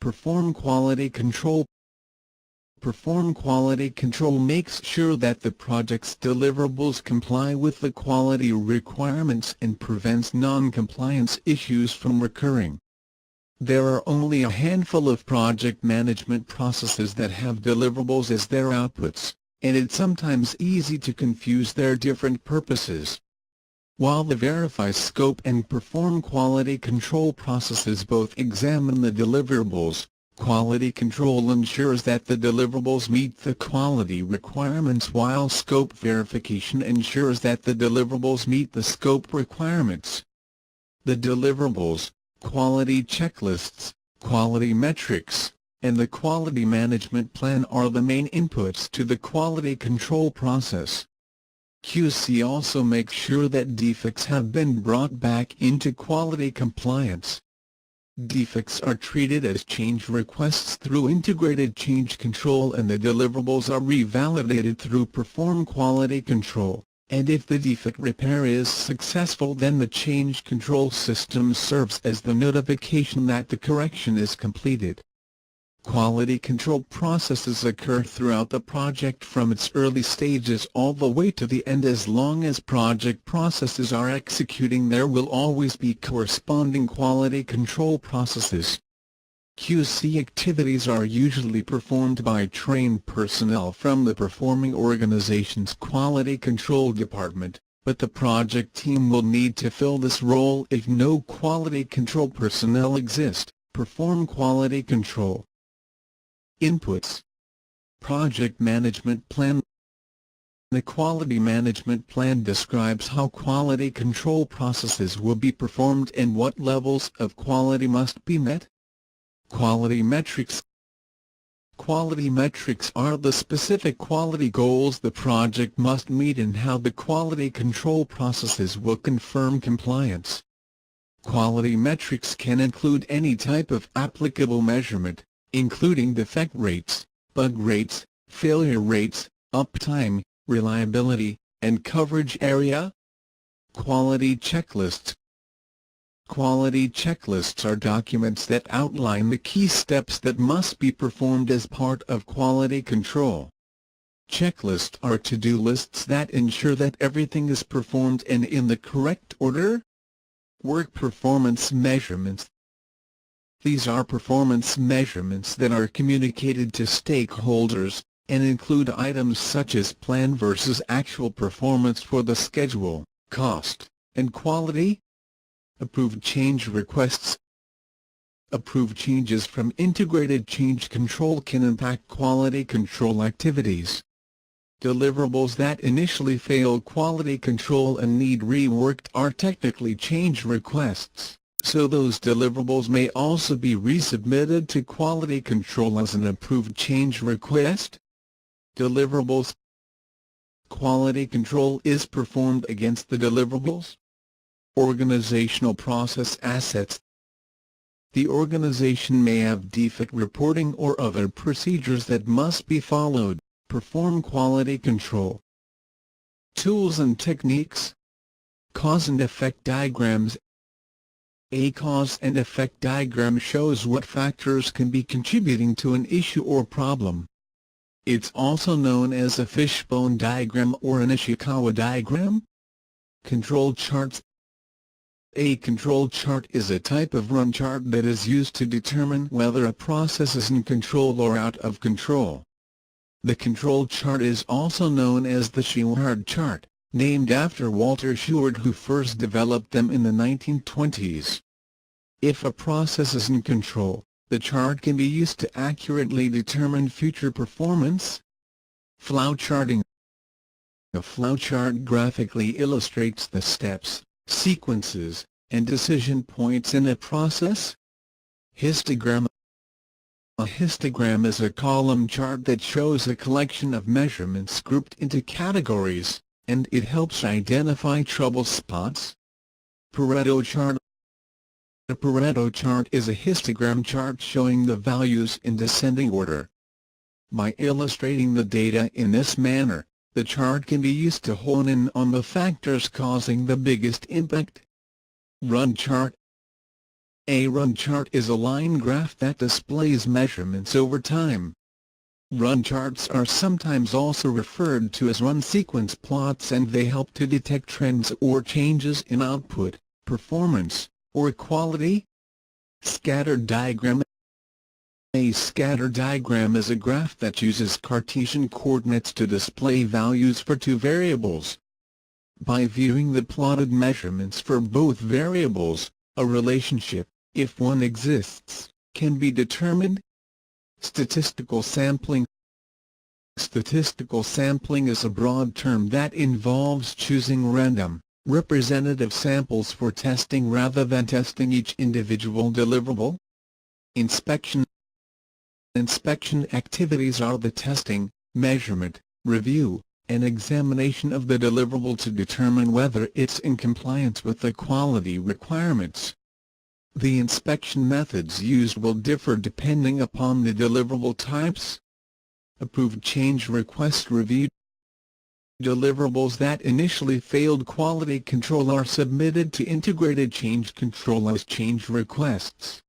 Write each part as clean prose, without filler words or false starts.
Perform quality control. Perform quality control makes sure that the project's deliverables comply with the quality requirements and prevents non-compliance issues from recurring. There are only a handful of project management processes that have deliverables as their outputs, and it's sometimes easy to confuse their different purposes. While the verify scope and perform quality control processes both examine the deliverables, quality control ensures that the deliverables meet the quality requirements, while scope verification ensures that the deliverables meet the scope requirements. The deliverables, quality checklists, quality metrics, and the quality management plan are the main inputs to the quality control process. QC also makes sure that defects have been brought back into quality compliance. Defects are treated as change requests through integrated change control, and the deliverables are revalidated through perform quality control, and if the defect repair is successful, then the change control system serves as the notification that the correction is completed. Quality control processes occur throughout the project from its early stages all the way to the end. As long as project processes are executing, there will always be corresponding quality control processes. QC activities are usually performed by trained personnel from the performing organization's quality control department, but the project team will need to fill this role if no quality control personnel exist. Perform quality control. Inputs. Project Management Plan. The Quality Management Plan describes how quality control processes will be performed and what levels of quality must be met. Quality Metrics. Quality metrics are the specific quality goals the project must meet and how the quality control processes will confirm compliance. Quality metrics can include any type of applicable measurement, including defect rates, bug rates, failure rates, uptime, reliability, and coverage area. Quality checklists. Quality checklists are documents that outline the key steps that must be performed as part of quality control. Checklists are to-do lists that ensure that everything is performed and in the correct order. Work performance measurements. These are performance measurements that are communicated to stakeholders, and include items such as plan versus actual performance for the schedule, cost, and quality. Approved change requests. Approved changes from integrated change control can impact quality control activities. Deliverables that initially fail quality control and need reworked are technically change requests, so those deliverables may also be resubmitted to quality control as an approved change request. Deliverables. Quality control is performed against the deliverables. Organizational process assets. The organization may have defect reporting or other procedures that must be followed. Perform quality control. Tools and techniques. Cause and effect diagrams. A cause and effect diagram shows what factors can be contributing to an issue or problem. It's also known as a fishbone diagram or an Ishikawa diagram. Control charts. A control chart is a type of run chart that is used to determine whether a process is in control or out of control. The control chart is also known as the Shewhart chart, named after Walter Shewhart, who first developed them in the 1920s. If a process is in control, the chart can be used to accurately determine future performance. Flowcharting. A flowchart graphically illustrates the steps, sequences, and decision points in a process. Histogram. A histogram is a column chart that shows a collection of measurements grouped into categories, and it helps identify trouble spots. Pareto chart. A Pareto chart is a histogram chart showing the values in descending order. By illustrating the data in this manner, the chart can be used to hone in on the factors causing the biggest impact. Run chart. A run chart is a line graph that displays measurements over time. Run charts are sometimes also referred to as run sequence plots, and they help to detect trends or changes in output, performance, or quality. Scatter diagram. A scatter diagram is a graph that uses Cartesian coordinates to display values for two variables. By viewing the plotted measurements for both variables, a relationship, if one exists, can be determined. Statistical sampling. Statistical sampling is a broad term that involves choosing random, representative samples for testing rather than testing each individual deliverable. Inspection. Inspection activities are the testing, measurement, review, and examination of the deliverable to determine whether it's in compliance with the quality requirements. The inspection methods used will differ depending upon the deliverable types. Approved change request review. Deliverables that initially failed quality control are submitted to integrated change control as change requests.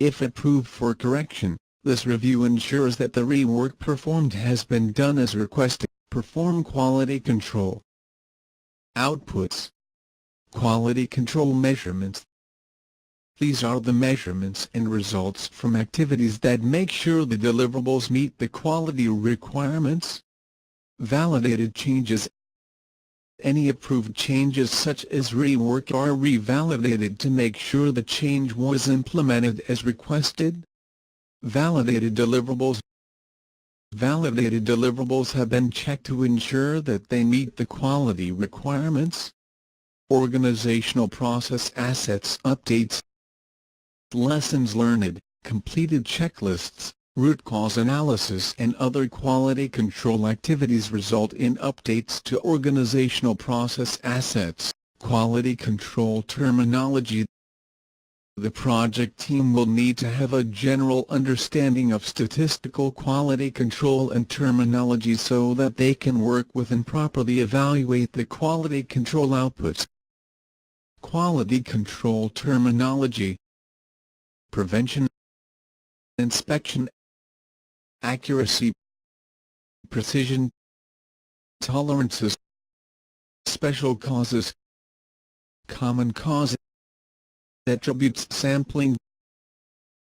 If approved for correction, this review ensures that the rework performed has been done as requested. Perform quality control. Outputs. Quality control measurements. These are the measurements and results from activities that make sure the deliverables meet the quality requirements. Validated changes. Any approved changes such as rework are revalidated to make sure the change was implemented as requested. Validated deliverables. Validated deliverables have been checked to ensure that they meet the quality requirements. Organizational process assets updates. Lessons learned, completed checklists, root cause analysis and other quality control activities result in updates to organizational process assets. Quality control terminology. The project team will need to have a general understanding of statistical quality control and terminology so that they can work with and properly evaluate the quality control outputs. Quality control terminology. Prevention, inspection, accuracy, precision, tolerances, special causes, common cause, attributes sampling,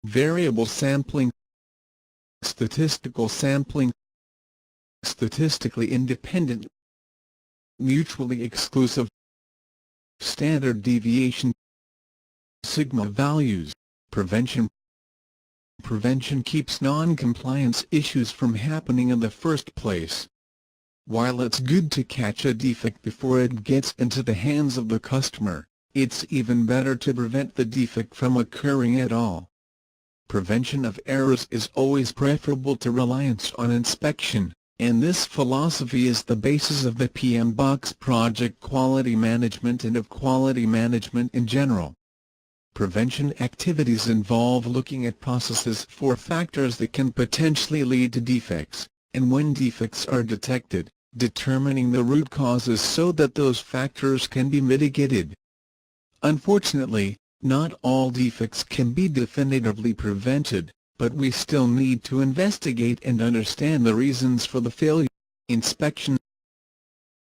variable sampling, statistical sampling, statistically independent, mutually exclusive, standard deviation, sigma values. Prevention. Prevention keeps non-compliance issues from happening in the first place. While it's good to catch a defect before it gets into the hands of the customer, it's even better to prevent the defect from occurring at all. Prevention of errors is always preferable to reliance on inspection, and this philosophy is the basis of the PMBOK project quality management and of quality management in general. Prevention activities involve looking at processes for factors that can potentially lead to defects, and when defects are detected, determining the root causes so that those factors can be mitigated. Unfortunately, not all defects can be definitively prevented, but we still need to investigate and understand the reasons for the failure. Inspection.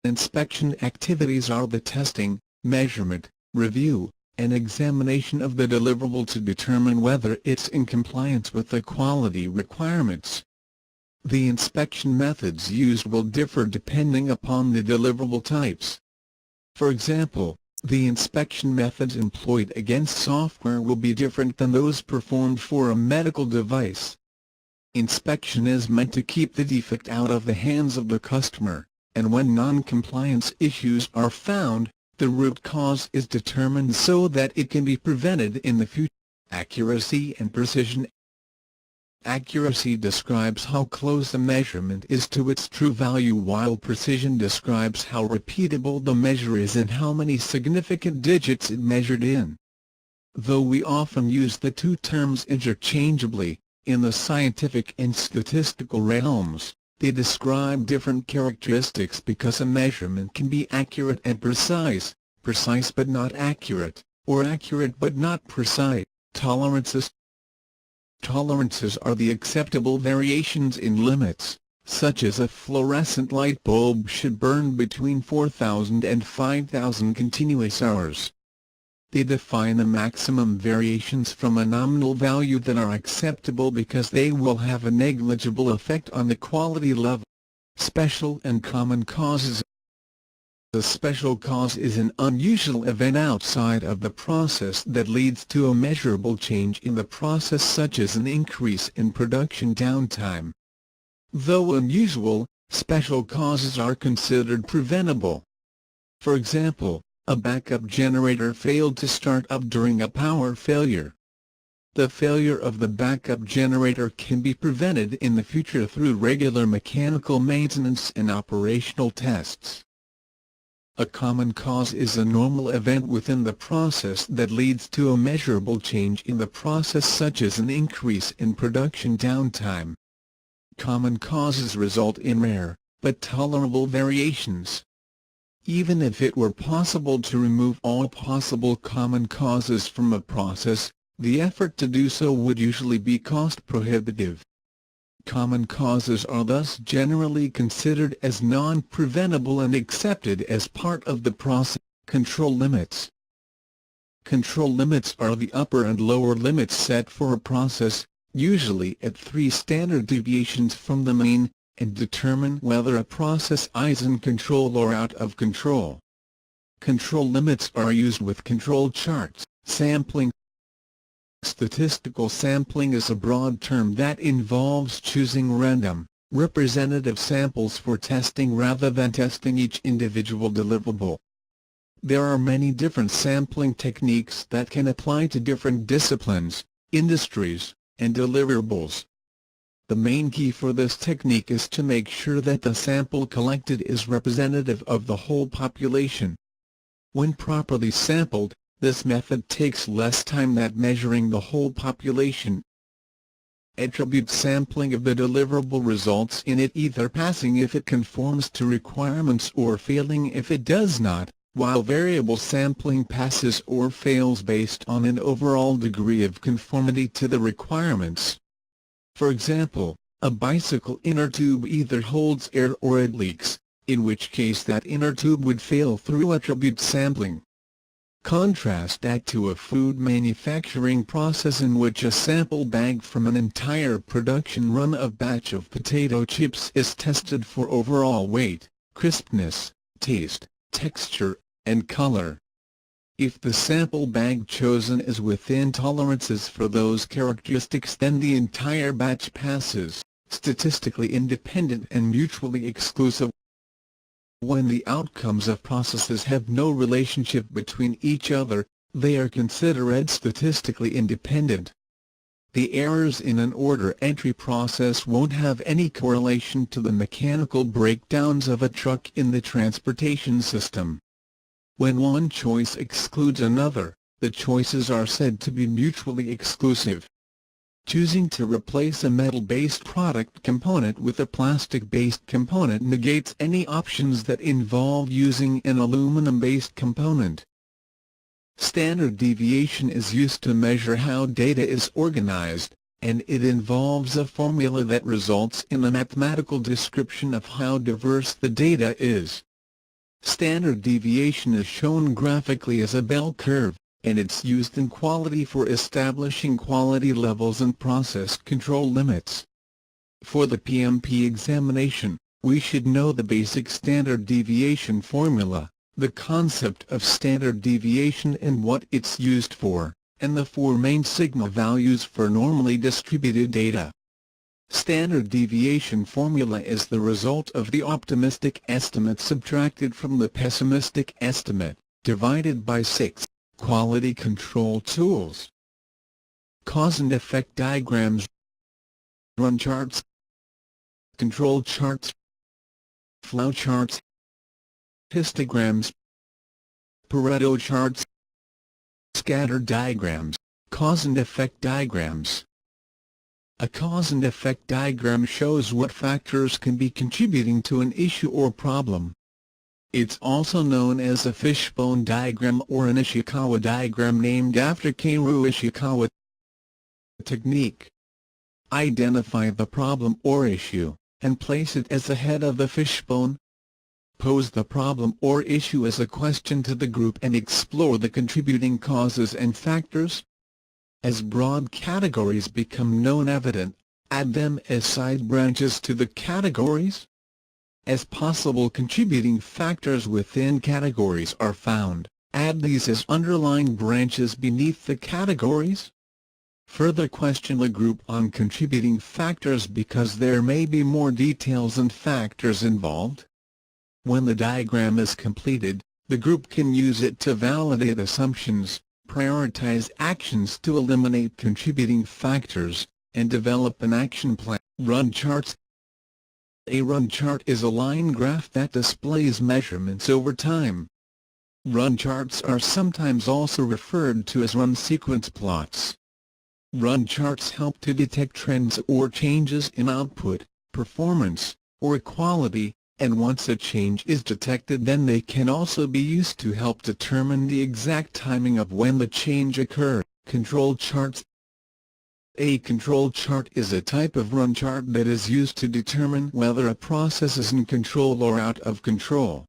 Inspection activities are the testing, measurement, review, and examination of the deliverable to determine whether it's in compliance with the quality requirements. The inspection methods used will differ depending upon the deliverable types. For example, the inspection methods employed against software will be different than those performed for a medical device. Inspection is meant to keep the defect out of the hands of the customer, and when non-compliance issues are found, the root cause is determined so that it can be prevented in the future. Accuracy and precision. Accuracy describes how close a measurement is to its true value, while precision describes how repeatable the measure is and how many significant digits it measured in. Though we often use the two terms interchangeably, in the scientific and statistical realms, they describe different characteristics because a measurement can be accurate and precise, precise but not accurate, or accurate but not precise. Tolerances. Tolerances are the acceptable variations in limits, such as a fluorescent light bulb should burn between 4,000 and 5,000 continuous hours. They define the maximum variations from a nominal value that are acceptable because they will have a negligible effect on the quality level. Special and common causes. A special cause is an unusual event outside of the process that leads to a measurable change in the process, such as an increase in production downtime. Though unusual, special causes are considered preventable. For example, a backup generator failed to start up during a power failure. The failure of the backup generator can be prevented in the future through regular mechanical maintenance and operational tests. A common cause is a normal event within the process that leads to a measurable change in the process, such as an increase in production downtime. Common causes result in rare, but tolerable variations. Even if it were possible to remove all possible common causes from a process, the effort to do so would usually be cost-prohibitive. Common causes are thus generally considered as non-preventable and accepted as part of the process. Control limits. Control limits are the upper and lower limits set for a process, usually at 3 standard deviations from the mean, and determine whether a process is in control or out of control. Control limits are used with control charts. Sampling. Statistical sampling is a broad term that involves choosing random, representative samples for testing rather than testing each individual deliverable. There are many different sampling techniques that can apply to different disciplines, industries, and deliverables. The main key for this technique is to make sure that the sample collected is representative of the whole population. When properly sampled, this method takes less time than measuring the whole population. Attribute sampling of the deliverable results in it either passing if it conforms to requirements or failing if it does not, while variable sampling passes or fails based on an overall degree of conformity to the requirements. For example, a bicycle inner tube either holds air or it leaks, in which case that inner tube would fail through attribute sampling. Contrast that to a food manufacturing process in which a sample bag from an entire production run of batch of potato chips is tested for overall weight, crispness, taste, texture, and color. If the sample bag chosen is within tolerances for those characteristics, then the entire batch passes. Statistically independent and mutually exclusive. When the outcomes of processes have no relationship between each other, they are considered statistically independent. The errors in an order entry process won't have any correlation to the mechanical breakdowns of a truck in the transportation system. When one choice excludes another, the choices are said to be mutually exclusive. Choosing to replace a metal-based product component with a plastic-based component negates any options that involve using an aluminum-based component. Standard deviation is used to measure how data is organized, and it involves a formula that results in a mathematical description of how diverse the data is. Standard deviation is shown graphically as a bell curve, and it's used in quality for establishing quality levels and process control limits. For the PMP examination, we should know the basic standard deviation formula, the concept of standard deviation and what it's used for, and the 4 main sigma values for normally distributed data. Standard deviation formula is the result of the optimistic estimate subtracted from the pessimistic estimate, divided by 6. Quality control tools. Cause and effect diagrams, run charts, control charts, flowcharts, histograms, Pareto charts, scatter diagrams, cause and effect diagrams. A cause and effect diagram shows what factors can be contributing to an issue or problem. It's also known as a fishbone diagram or an Ishikawa diagram, named after Kaoru Ishikawa, Technique. Identify the problem or issue, and place it as the head of the fishbone. Pose the problem or issue as a question to the group and explore the contributing causes and factors. As broad categories become known evident, add them as side branches to the categories. As possible contributing factors within categories are found, add these as underlying branches beneath the categories. Further question the group on contributing factors because there may be more details and factors involved. When the diagram is completed, the group can use it to validate assumptions, prioritize actions to eliminate contributing factors, and develop an action plan. Run charts. A run chart is a line graph that displays measurements over time. Run charts are sometimes also referred to as run sequence plots. Run charts help to detect trends or changes in output, performance, or quality, and once a change is detected, then they can also be used to help determine the exact timing of when the change occurred. Control charts. A control chart is a type of run chart that is used to determine whether a process is in control or out of control.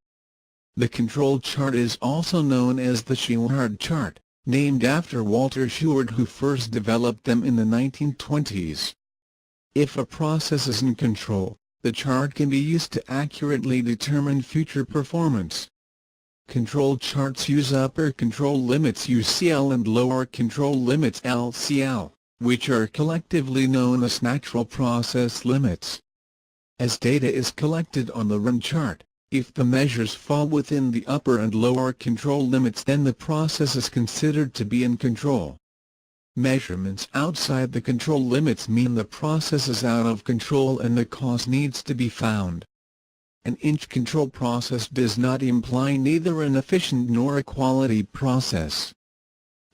The control chart is also known as the Shewhart chart, named after Walter Shewhart, who first developed them in the 1920s. If a process is in control, the chart can be used to accurately determine future performance. Control charts use upper control limits UCL and lower control limits LCL, which are collectively known as natural process limits. As data is collected on the run chart, if the measures fall within the upper and lower control limits, then the process is considered to be in control. Measurements outside the control limits mean the process is out of control and the cause needs to be found. An inch-control process does not imply neither an efficient nor a quality process.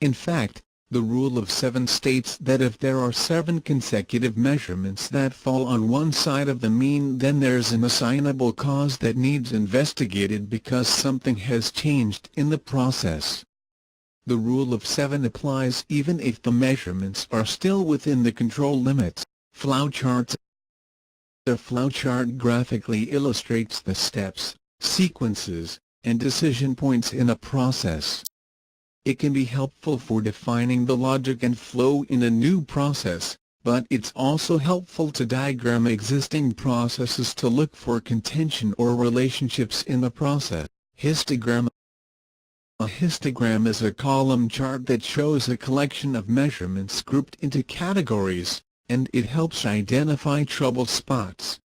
In fact, the rule of 7 states that if there are 7 consecutive measurements that fall on one side of the mean, then there's an assignable cause that needs investigated because something has changed in the process. The rule of 7 applies even if the measurements are still within the control limits. Flowcharts. The flowchart graphically illustrates the steps, sequences, and decision points in a process. It can be helpful for defining the logic and flow in a new process, but it's also helpful to diagram existing processes to look for contention or relationships in the process. Histogram. A histogram is a column chart that shows a collection of measurements grouped into categories, and it helps identify trouble spots.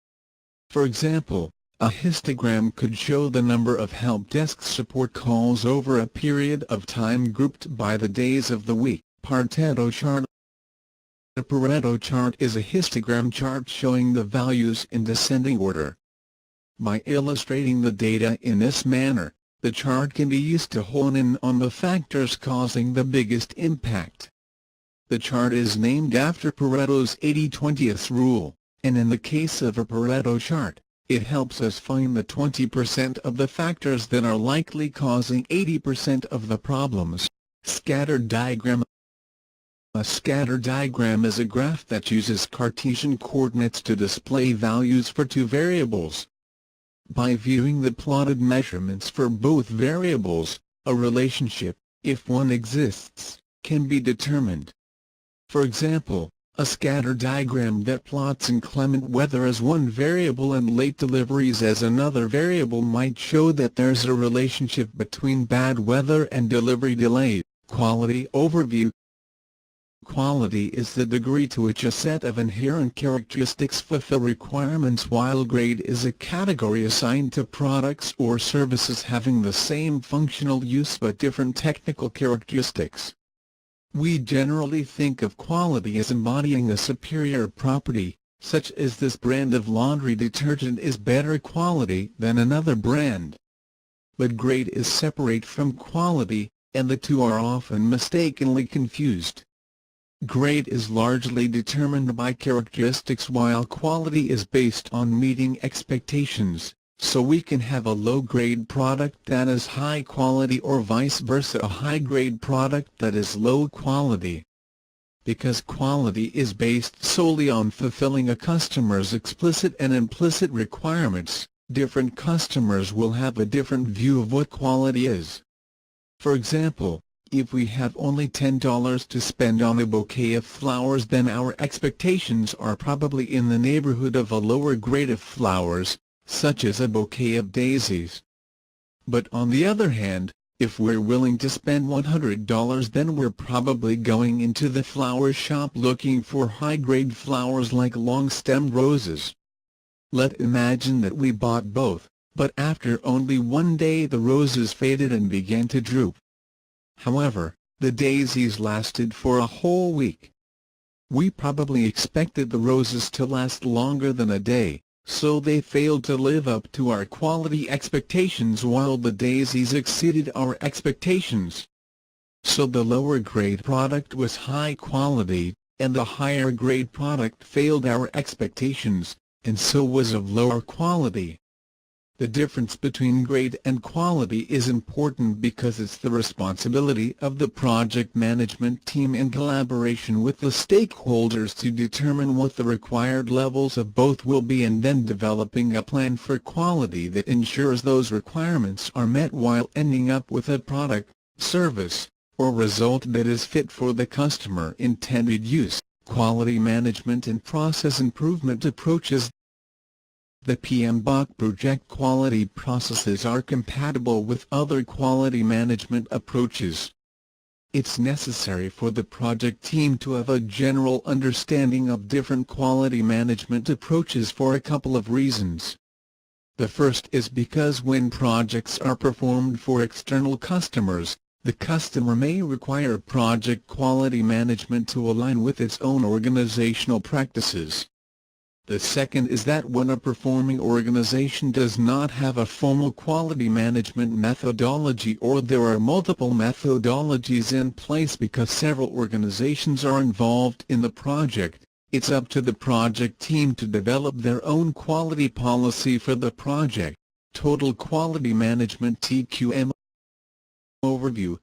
For example, a histogram could show the number of help desk support calls over a period of time grouped by the days of the week. Pareto chart. A Pareto chart is a histogram chart showing the values in descending order. By illustrating the data in this manner, the chart can be used to hone in on the factors causing the biggest impact. The chart is named after Pareto's 80-20 rule, and in the case of a Pareto chart, it helps us find the 20% of the factors that are likely causing 80% of the problems. Scatter diagram. A scatter diagram is a graph that uses Cartesian coordinates to display values for two variables. By viewing the plotted measurements for both variables, a relationship, if one exists, can be determined. For example, a scatter diagram that plots inclement weather as one variable and late deliveries as another variable might show that there's a relationship between bad weather and delivery delay. Quality overview. Quality is the degree to which a set of inherent characteristics fulfill requirements, while grade is a category assigned to products or services having the same functional use but different technical characteristics. We generally think of quality as embodying a superior property, such as this brand of laundry detergent is better quality than another brand. But grade is separate from quality, and the two are often mistakenly confused. Grade is largely determined by characteristics while quality is based on meeting expectations, so we can have a low-grade product that is high quality or vice versa, a high-grade product that is low quality. Because quality is based solely on fulfilling a customer's explicit and implicit requirements, different customers will have a different view of what quality is. For example, if we have only $10 to spend on a bouquet of flowers, then our expectations are probably in the neighborhood of a lower grade of flowers, such as a bouquet of daisies. But on the other hand, if we're willing to spend $100, then we're probably going into the flower shop looking for high-grade flowers like long-stemmed roses. Let's imagine that we bought both, but after only one day the roses faded and began to droop. However, the daisies lasted for a whole week. We probably expected the roses to last longer than a day, so they failed to live up to our quality expectations while the daisies exceeded our expectations. So the lower grade product was high quality, and the higher grade product failed our expectations, and so was of lower quality. The difference between grade and quality is important because it's the responsibility of the project management team in collaboration with the stakeholders to determine what the required levels of both will be, and then developing a plan for quality that ensures those requirements are met while ending up with a product, service, or result that is fit for the customer intended use. Quality management and process improvement approaches. The PMBOK project quality processes are compatible with other quality management approaches. It's necessary for the project team to have a general understanding of different quality management approaches for a couple of reasons. The first is because when projects are performed for external customers, the customer may require project quality management to align with its own organizational practices. The second is that when a performing organization does not have a formal quality management methodology, or there are multiple methodologies in place because several organizations are involved in the project, it's up to the project team to develop their own quality policy for the project. Total Quality Management (TQM) Overview.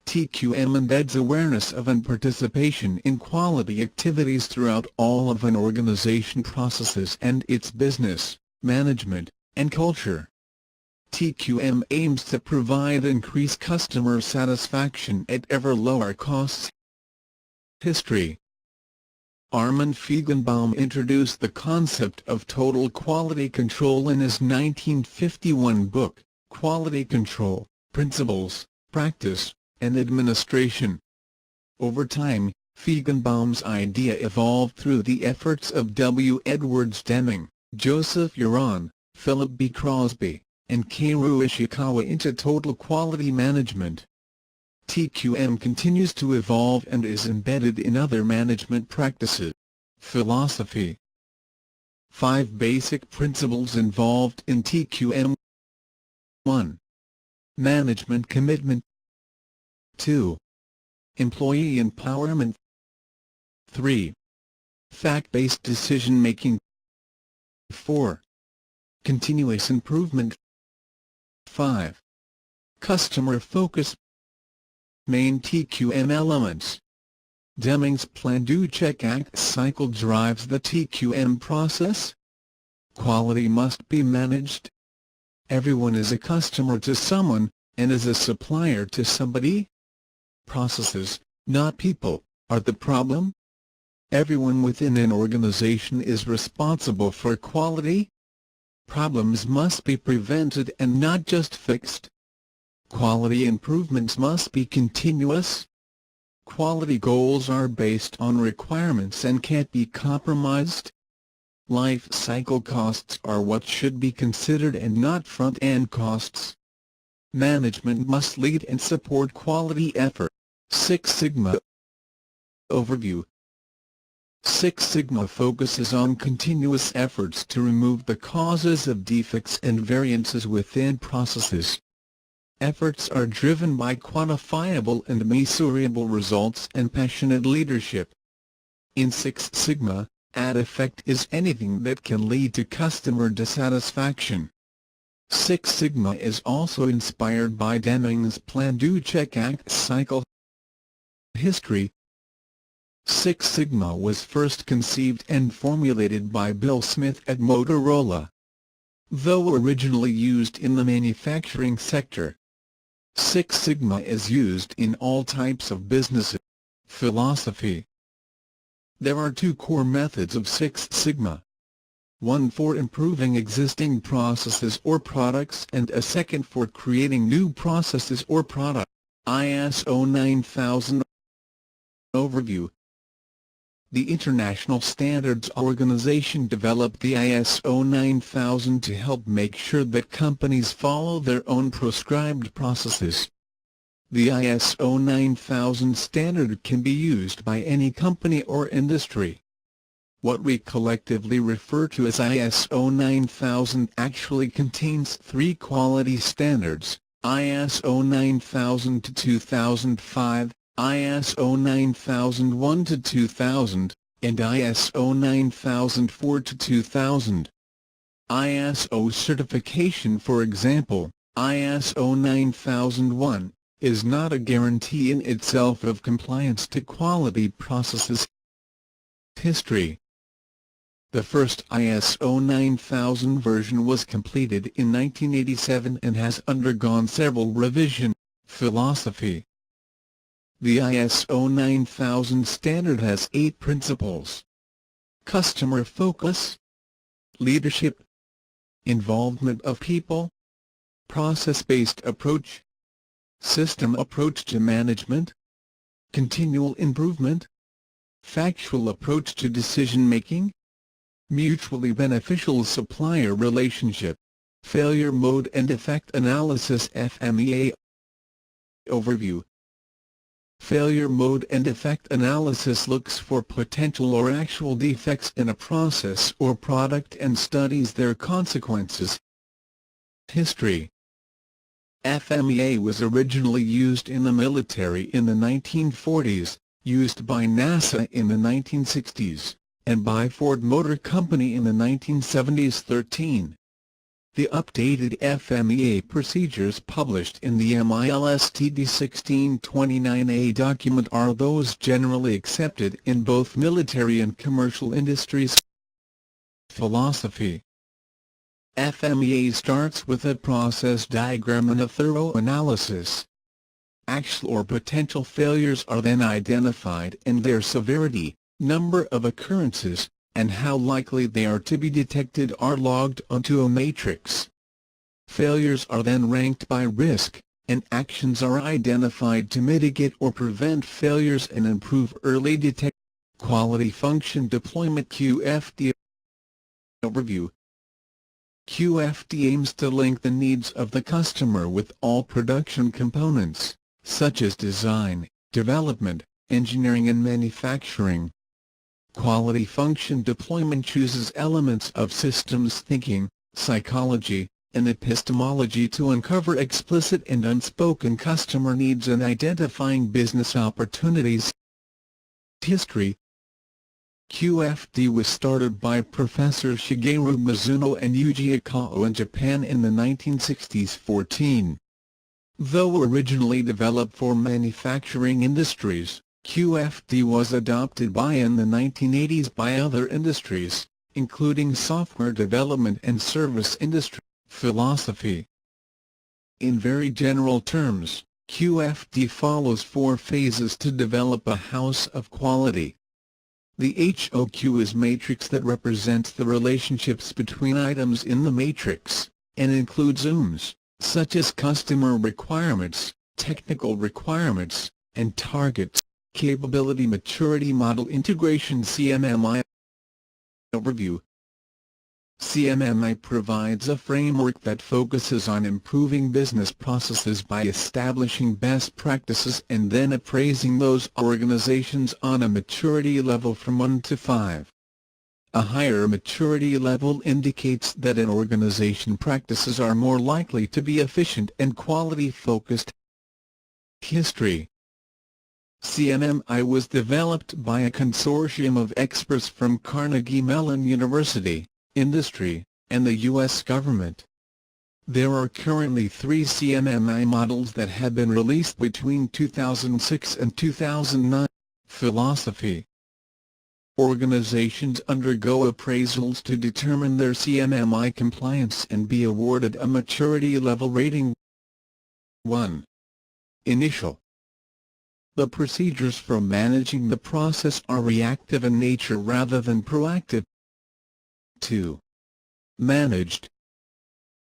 TQM embeds awareness of and participation in quality activities throughout all of an organization processes and its business, management, and culture. TQM aims to provide increased customer satisfaction at ever lower costs. History. Armand Feigenbaum introduced the concept of total quality control in his 1951 book, Quality Control, Principles, Practice, and Administration. Over time, Feigenbaum's idea evolved through the efforts of W. Edwards Deming, Joseph Uran, Philip B. Crosby, and Kaoru Ishikawa into total quality management. TQM continues to evolve and is embedded in other management practices. Philosophy. 5 basic principles involved in TQM. 1. Management commitment. 2. Employee empowerment. 3. Fact-based decision-making. 4. Continuous improvement. 5. Customer focus. Main TQM elements. Deming's Plan-Do-Check-Act cycle drives the TQM process. Quality must be managed. Everyone is a customer to someone, and is a supplier to somebody. Processes, not people, are the problem. Everyone within an organization is responsible for quality. Problems must be prevented and not just fixed. Quality improvements must be continuous. Quality goals are based on requirements and can't be compromised. Life cycle costs are what should be considered and not front-end costs. Management must lead and support quality effort. 6 Sigma Overview. 6 Sigma focuses on continuous efforts to remove the causes of defects and variances within processes. Efforts are driven by quantifiable and measurable results and passionate leadership. In 6 Sigma, add effect is anything that can lead to customer dissatisfaction. 6 Sigma is also inspired by Deming's Plan-Do-Check-Act cycle. History. Six Sigma was first conceived and formulated by Bill Smith at Motorola. Though originally used in the manufacturing sector, Six Sigma is used in all types of business philosophy. There are two core methods of Six Sigma. One for improving existing processes or products and a second for creating new processes or products. ISO 9000 Overview. The International Standards Organization developed the ISO 9000 to help make sure that companies follow their own prescribed processes. The ISO 9000 standard can be used by any company or industry. What we collectively refer to as ISO 9000 actually contains three quality standards: ISO 9000 to 2005, ISO 9001 to 2000, and ISO 9004 to 2000. ISO certification, for example, ISO 9001, is not a guarantee in itself of compliance to quality processes. History. The first ISO 9000 version was completed in 1987 and has undergone several revisions. Philosophy. The ISO 9000 standard has 8 principles: customer focus, leadership, involvement of people, process-based approach, system approach to management, continual improvement, factual approach to decision-making, mutually beneficial supplier relationship, failure mode and effect analysis. Fmea Overview. Failure mode and effect analysis looks for potential or actual defects in a process or product and studies their consequences. History. Fmea was originally used in the military in the 1940s, used by NASA in the 1960s, and by Ford Motor Company in the 1970s. 13. The updated Fmea procedures published in the MILSTD 1629A document are those generally accepted in both military and commercial industries. Philosophy. Fmea starts with a process diagram and a thorough analysis. Actual or potential failures are then identified and their severity, number of occurrences, and how likely they are to be detected are logged onto a matrix. Failures are then ranked by risk, and actions are identified to mitigate or prevent failures and improve early detection. Quality function deployment. QFD Overview. QFD aims to link the needs of the customer with all production components, such as design, development, engineering and manufacturing. Quality function deployment chooses elements of systems thinking, psychology, and epistemology to uncover explicit and unspoken customer needs and identifying business opportunities. History. QFD was started by Professor Shigeru Mizuno and Yuji Akao in Japan in the 1960s. 14. Though originally developed for manufacturing industries, QFD was adopted in the 1980s by other industries, including software development and service industry. Philosophy. In very general terms, QFD follows 4 phases to develop a house of quality. The HOQ is matrix that represents the relationships between items in the matrix, and includes UMs, such as customer requirements, technical requirements, and targets. Capability maturity model integration. Cmmi Overview. Cmmi provides a framework that focuses on improving business processes by establishing best practices and then appraising those organizations on a maturity level from 1 to 5. A higher maturity level indicates that an organization practices are more likely to be efficient and quality-focused. History. Cmmi was developed by a consortium of experts from Carnegie Mellon University, industry, and the U.S. government. There are currently 3 Cmmi models that have been released between 2006 and 2009. Philosophy. Organizations undergo appraisals to determine their Cmmi compliance and be awarded a maturity level rating. 1. Initial. The procedures for managing the process are reactive in nature rather than proactive. 2. Managed.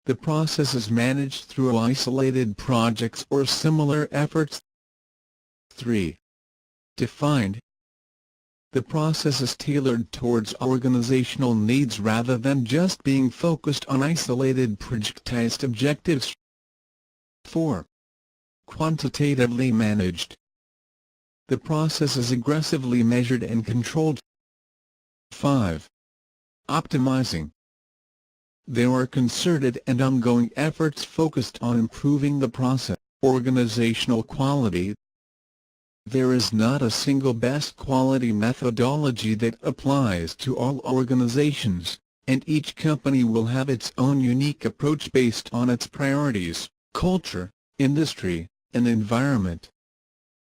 The process is managed through isolated projects or similar efforts. 3. Defined. The process is tailored towards organizational needs rather than just being focused on isolated projectized objectives. 4. Quantitatively managed. The process is aggressively measured and controlled. 5. Optimizing. There are concerted and ongoing efforts focused on improving the process, organizational quality. There is not a single best quality methodology that applies to all organizations, and each company will have its own unique approach based on its priorities, culture, industry, and environment.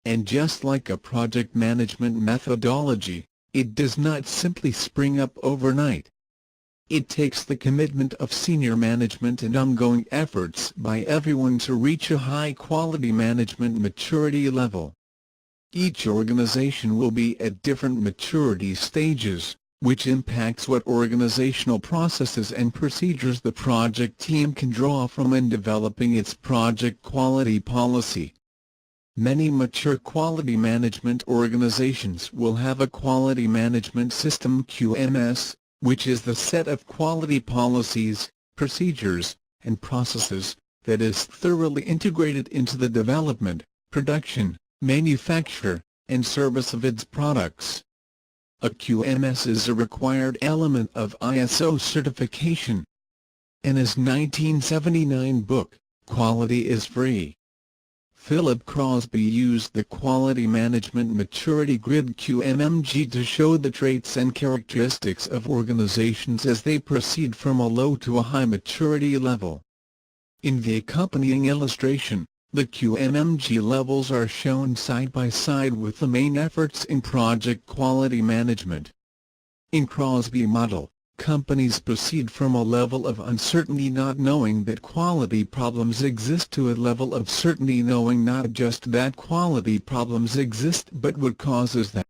And just like a project management methodology, it does not simply spring up overnight. It takes the commitment of senior management and ongoing efforts by everyone to reach a high-quality management maturity level. Each organization will be at different maturity stages, which impacts what organizational processes and procedures the project team can draw from in developing its project quality policy. Many mature quality management organizations will have a quality management system (QMS), which is the set of quality policies, procedures, and processes that is thoroughly integrated into the development, production, manufacture, and service of its products. A QMS is a required element of ISO certification. In his 1979 book, Quality is Free, Philip Crosby used the Quality Management Maturity Grid (QMMG) to show the traits and characteristics of organizations as they proceed from a low to a high maturity level. In the accompanying illustration, the QMMG levels are shown side by side with the main efforts in project quality management. In Crosby model, companies proceed from a level of uncertainty not knowing that quality problems exist to a level of certainty knowing not just that quality problems exist but what causes them.